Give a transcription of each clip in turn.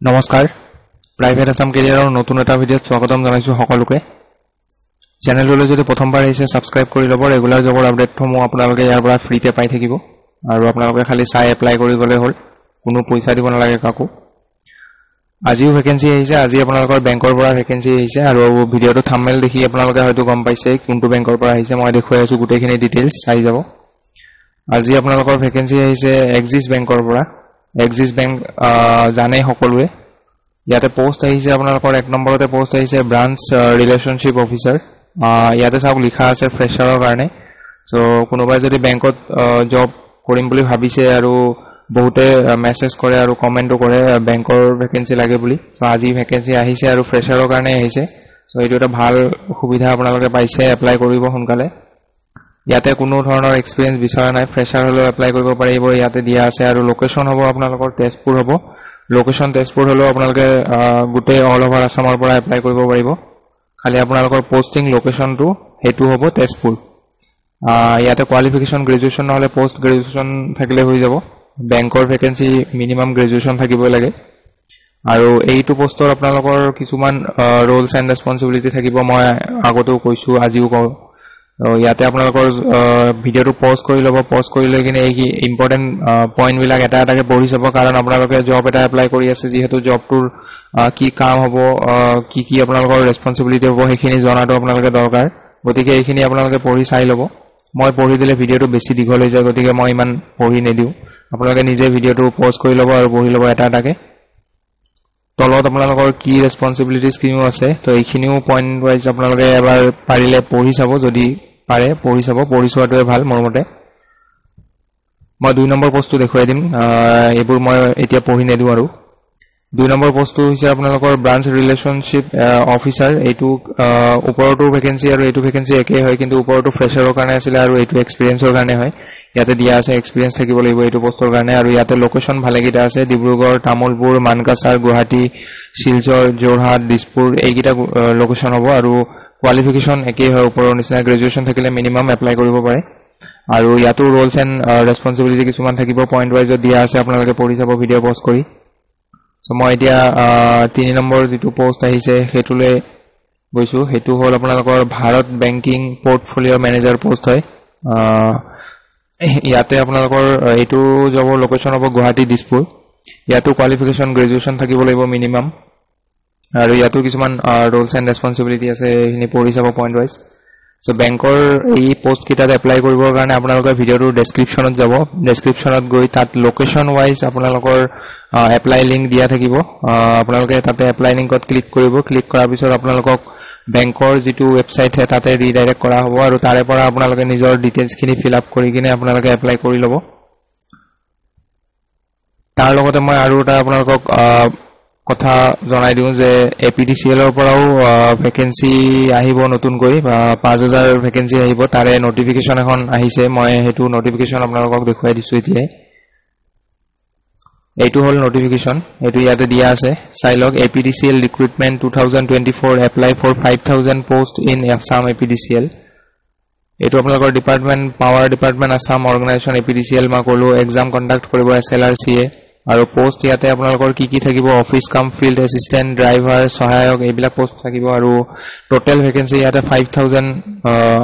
নমস্কাৰ প্ৰাইভেট আসাম কেৰিয়াৰৰ নতুন এটা ভিডিঅ'ত স্বাগতম জনাইছো সকলোকে চেনেললৈ যদি প্ৰথমবাৰ আহিছে সাবস্ক্ৰাইব কৰি ল'ব ৰেগুলাৰ জবৰ আপডেটসমূহ আপোনালোকে ইয়াৰ পৰা ফ্ৰীতে পাই থাকিব আৰু আপোনালোকে খালি চাই এপ্লাই কৰি গলে হ'ল কোনো পইচা দিব নালাগে কাকো আজিও ভ্যাকেন্সি আহিছে আজি আপোনালোকৰ বেংকৰ পৰা ভ্যাকেন্সি আহিছে আৰু ভিডিঅ'টো থাম্বনেল দেখি আপোনালোকে হয়তো গম পাইছে কোনটো বেংকৰ পৰা আহিছে মই দেখুৱাই আছো গোটেইখিনি ডিটেইলছ চাই যাব আজি আপোনালোকৰ ভ্যাকেন্সি আহিছে এক্সিস বেংকৰ পৰা এক্সিস বেংক জানে সকলোৱে ইয়াতে পোষ্ট আহিছে আপোনালোকৰ এক নম্বৰতে পোষ্ট আহিছে ব্ৰাঞ্চ ৰিলেশনশিপ অফিচাৰ ইয়াতে সব লিখা আছে ফ্ৰেছাৰৰ কাৰণে সো কোনোবাই যদি বেংকত জব কৰিম বুলি ভাবিছে আৰু বহুতে মেসেজ কৰে আৰু কমেন্টও কৰে বেংকৰ ভ্যাকেন্সি লাগে বুলি সো আজি ভ্যাকেন্সি আহিছে আৰু ফ্ৰেছাৰৰ কাৰণে আহিছে সো এইটো এটা ভাল সুবিধা আপোনালোকে পাইছে এপ্লাই কৰিব সোনকালে ইয়াতে কোনো ধৰণৰ এক্সপেৰিয়েন্স বিচৰা নাই ফ্ৰেছাৰ হলো এপ্লাই কৰিব পাৰিব ইয়াতে দিয়া আছে আৰু লোকেশন হ'ব আপোনালোকৰ তেজপুৰ হ'ব লোকেশন তেজপুৰ হলো আপোনালোকে গুটে অল ওভাৰ আসামৰ পৰা এপ্লাই কৰিব পাৰিব খালি আপোনালোকৰ পোষ্টিং লোকেশনটো হেতু হ'ব তেজপুৰ ইয়াতে কোৱালিফিকেশন গ্ৰেজুৱেচন নহলে পোষ্ট গ্ৰেজুৱেচন থাকিলে হৈ যাব বেংকৰ ভ্যাকেন্সি মিনিমাম গ্ৰেজুৱেচন থাকিব লাগে আৰু এইটো পোষ্টৰ আপোনালোকৰ কিছুমান ৰোলছ এণ্ড ৰেসপন্সিবিলিটি থাকিব মই আগতেও কৈছো আজিও কওঁ ইয়াতে আপোনালোকৰ ভিডিঅটো পজ কৰি ল'ব পজ কৰি লৈ কিনে এই ইম্পৰ্টেন্ট পইণ্ট বিলাক এটা এটাকে পঢ়ি যাব কাৰণ আপোনালোকে জব এটা এপ্লাই কৰি আছে যেহেতু জবটোৰ কি কাম হ'ব কি আপোনালোকৰ ৰেসপন্সিবিলিটি হ'ব সেইখিনি জনাটো আপোনালোকে দৰকাৰ গতিকে এইখিনি আপোনালোকে পঢ়ি চাই ল'ব মই পঢ়ি দিলে ভিডিঅটো বেছি দীঘল হৈ যায় গতিকে মই ইমান পঢ়ি নেদিও আপোনালোকে নিজে ভিডিঅটো পজ কৰি ল'ব আৰু পঢ়ি ল'ব এটা এটাকে তলত আপোনালোকৰ কি ৰেসপন্সিবিলিটিজ কিনো আছে তো এইখিনিও পইণ্ট ওয়াইজ আপোনালোকে এবাৰ পাৰিলে পঢ়ি চাব যদি পাৰে পঢ়ি চাব পঢ়ি চোৱাটোৱে ভাল মোৰ মতে মই 2 নম্বৰ পোষ্টটো দেখুৱাই দিম এইবোৰ মই এতিয়া পঢ়ি নেদু আৰু 2 নম্বৰ পোষ্টটো হৈছে আপোনালোকৰ ব্ৰাঞ্চ ৰিলেশনশিপ অফিচাৰ এইটো ওপৰটো ভ্যাকেন্সি আৰু এইটো ভ্যাকেন্সি একে হয় কিন্তু ওপৰটো ফ্ৰেছাৰৰ কাৰণে আছিল আৰু এইটো এক্সপেৰিয়েন্সৰ কাৰণে হয় ইয়াতে দিয়া আছে এক্সপেৰিয়েন্স থাকিব লাগিব এইটো পোষ্টৰ কাৰণে আৰু ইয়াতে লোকেশন ভালেগিটা আছে ডিব্ৰুগড় তামুলপুৰ মানকাছাৰ গুৱাহাটী শিলচৰ জোৰহাট দিছপুৰ এইগিটা লোকেশন হ'ব আৰু কোৱালিফিকেশন একে হয় ওপৰৰ নিচিনা গ্ৰেজুৱেচন থাকিলে মিনিমাম এপ্লাই কৰিব পাৰে আৰু ইয়াতো ৰোলছ এণ্ড ৰেসপন্সিবিলিটি কিছুমান থাকিব পইণ্ট ওয়াইজ দিয়া আছে আপোনালোকে পঢ়ি যাব ভিডিঅ' পজ কৰি সো মই এতিয়া 3 নম্বৰ যেটো পোষ্ট আহিছে হেতুলে গৈছো হেতু হল আপোনালোকৰ ভাৰত বেংকিং পোৰ্টফোলিও মেনেজাৰ পোষ্ট হয় ইয়াতে আপোনালোকৰ এইটো জবৰ লোকেশন হ'ব গুৱাহাটী দিছপুৰ ইয়াতো কোৱালিফিকেশন গ্ৰেজুৱেচন থাকিব লাগিব মিনিমাম আৰু ইয়াতো কিছুমান ৰোলছ এণ্ড ৰেসপন্সিবিলিটি আছে এখিনি পঢ়ি যাব পইণ্ট ওয়াইজ সো বেংকৰ এই পোষ্ট কিটাত এপ্লাই কৰিবৰ কাৰণে আপোনালোকৰ ভিডিঅ'টোৰ ডেসক্ৰিপচনত যাব ডেসক্ৰিপচনত গৈ তাত লোকেশন ওয়াইজ আপোনালোকৰ এপ্লাই লিংক দিয়া থাকিব আপোনালোকে তাতে এপ্লাই লিংকত ক্লিক কৰিব ক্লিক কৰাৰ পিছত আপোনালোকক বেংকৰ যেটো ওয়েবসাইট আছে তাতে ৰিডাইৰেক্ট কৰা হ'ব আৰু তাৰে পৰা আপোনালোকে নিজৰ ডিটেইলছ খিনি ফিল আপ কৰি কিনে আপোনালোকে এপ্লাই কৰি ল'ব তাৰ লগতে মই আৰু এটা আপোনালোকক কথা জনাই দিও যে এপিডিসিএল ৰ পৰাও ভ্যাকেন্সি আহিব নতুনকৈ 5000 ভ্যাকেন্সি আহিব তাৰে নোটিফিকেশন এখন আহিছে মই হেতু নোটিফিকেশন আপোনালোকক দেখুৱাই দিছো এতিয়া এইটো হল নোটিফিকেশন এটো ইয়াতে দিয়া আছে চাইলক APDCL recruitment 2024 apply for 5000 post in Assam APDCL এটো আপোনালোকৰ department power department Assam organisation APDCL মা কলো এক্সাম কন্ডাক্ট কৰিব এসএলআৰসিএ আৰু পোষ্ট ইয়াতে আপোনালোকৰ কি থাকিব অফিস কাম ফিল্ড এসিস্ট্যান্ট ড্ৰাইভাৰ সহায়ক এইবিলাক পোষ্ট থাকিব আৰু টোটাল ভ্যাকেন্সি ইয়াতে 5000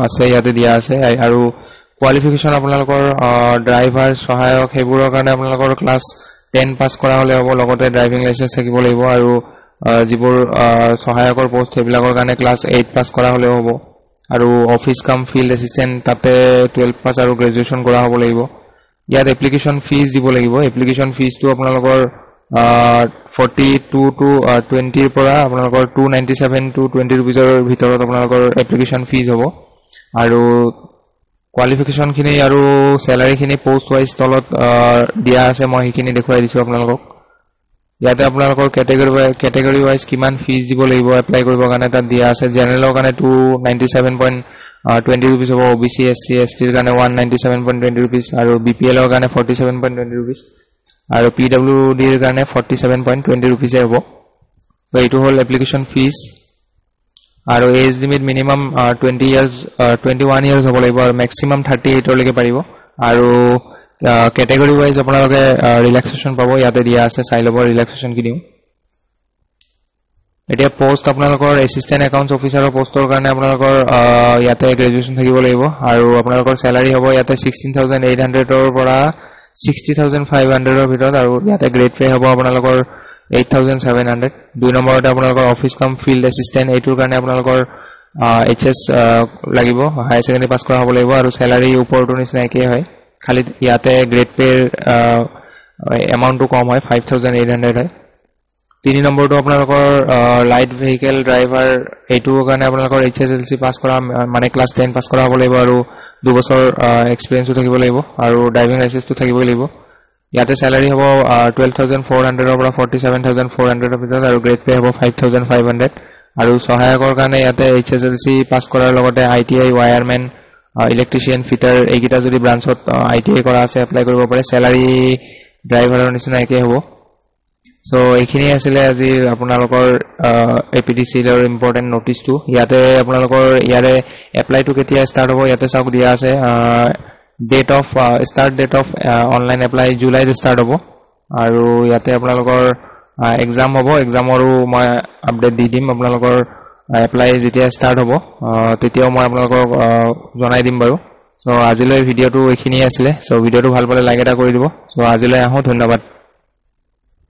আছে ইয়াতে দিয়া আছে আৰু কোৱালিফিকেশন আপোনালোকৰ ড্ৰাইভাৰ সহায়ক হেবোৰৰ কাৰণে আপোনালোকৰ ক্লাছ 10 পাস কৰা হলে হ'ব লগতে ড্ৰাইভিং লাইসেন্স থাকিব লাগিব আৰু যিবোৰ সহায়কৰ পোষ্ট হেবিলাকৰ কাৰণে ক্লাছ 8 পাস কৰা হলে হ'ব আৰু অফিস কাম ফিল্ড এসিস্ট্যান্ট তাতে 12 পাস আৰু গ্ৰেজুৱেচন কৰা হ'ব লাগিব ইয়াত এপ্লিকেশন ফিজ দিব লাগিব এপ্লিকেশন ফিজ টো আপোনালোকৰ 42 টু 20 ৰ পৰা আপোনালোকৰ 297 টু 20 रुपीसৰ ভিতৰত আপোনালোকৰ এপ্লিকেশন ফিজ হ'ব আৰু কোৱালিফিকেশন খিনি আৰু স্যালাৰি খিনি পোষ্ট ওয়াইজ তলত দিয়া আছে মই হিখিনি দেখুৱাই দিছো আপোনালোকক ইয়াতে আপোনালোকৰ ক্যাটেগৰি ওয়াইজ কিমান ফিজ দিব লাগিব এপ্লাই কৰিবৰ কাৰণে তাত দিয়া আছে জেনাৰেলৰ কাৰণে 297.20 रुपीस হ'ব ওবিসি এসসি এসটিৰ কাৰণে 197.20 रुपीस আৰু বিপিএলৰ কাৰণে 47.20 रुपीस আৰু পিডব্লিউডিৰ কাৰণে 47.20 रुपीस হ'ব সো এইটো হল এপ্লিকেশন ফিজ আৰু age limit minimum 20 years 21 years হ'ব লাগিব আৰু ম্যাক্সিমাম 38 লৈকে পাৰিব আৰু category wise আপোনালোকে relaxation পাব ইয়াতে দিয়া আছে চাই লব relaxation কি দিও এতিয়া পোষ্ট আপোনালোকৰ এসিস্ট্যান্ট একাউন্টস অফিচাৰৰ পোষ্টৰ কাৰণে আপোনালোকৰ ইয়াতে গ্ৰেজুৱেচন থাকিব লাগিব আৰু আপোনালোকৰ স্যালাৰি হ'ব ইয়াতে 16800 ৰ পৰা 60500 ৰ ভিতৰত আৰু ইয়াতে গ্ৰেড পে হ'ব আপোনালোকৰ 8700 দুই নম্বৰতে আপোনালোকৰ অফিস কাম ফিল্ড এসিস্ট্যান্ট এইটোৰ কাৰণে আপোনালোকৰ HS লাগিব হাই সেকেন্ডাৰী পাস কৰা হ'ব লাগিব আৰু স্যালাৰি ওপৰটো নিচিনা একেই হয় খালি ইয়াতে গ্ৰেড পে এমাউন্টটো কম হয় 5800 হয় তিনি নম্বৰটো আপোনালোকৰ লাইট ভেহিকল ড্ৰাইভাৰ এইটোৰ কাৰণে আপোনালোকৰ HSLC পাস কৰা মানে ক্লাছ 10 পাস কৰা হ'ব লাগিব আৰু 2 বছৰ এক্সপেৰিয়েন্সও থাকিব লাগিব আৰু ড্ৰাইভিং লাইসেন্সটো থাকিব লাগিব ইয়াতে স্যালাৰি হ'ব 12400 ৰ পৰা 47400 ৰ ভিতৰত আৰু গ্ৰেড পে হ'ব 5500 আৰু সহায়কৰ কাৰণে ইয়াতে HSLC পাস কৰাৰ লগতে ITI ওয়্যাৰম্যান ইলেক্ট্ৰিচিয়ান ফিটাৰ এইকিটা যদি ব্ৰাঞ্চত ITI কৰা আছে এপ্লাই কৰিব পাৰে স্যালাৰি ড্ৰাইভাৰৰ নিচিনা একে হ'ব সো এইখিনি আছিল আজি আপোনালোকৰ APDCৰ ইম্পৰ্টেন্ট নোটিছটো ইয়াতে আপোনালোকৰ ইয়াৰে এপ্লাইটো কেতিয়া ষ্টাৰ্ট হ'ব ইয়াতে চাওক দিয়া আছে date of start date of online apply জুলাইত ষ্টাৰ্ট হ'ব আৰু ইয়াতে আপোনালোকৰ এক্সাম হ'ব এক্সামৰো মই আপডেট দি দিম আপোনালোকৰ এপ্লাই যেতিয়া ষ্টাৰ্ট হ'ব তেতিয়াও মই আপোনালোকক জনাই দিম বাৰু সো আজিলৈ ভিডিওটো এইখিনি আছিল সো ভিডিওটো ভাল পালে লাইক এটা কৰি দিব সো আজিলৈ আহো ধন্যবাদ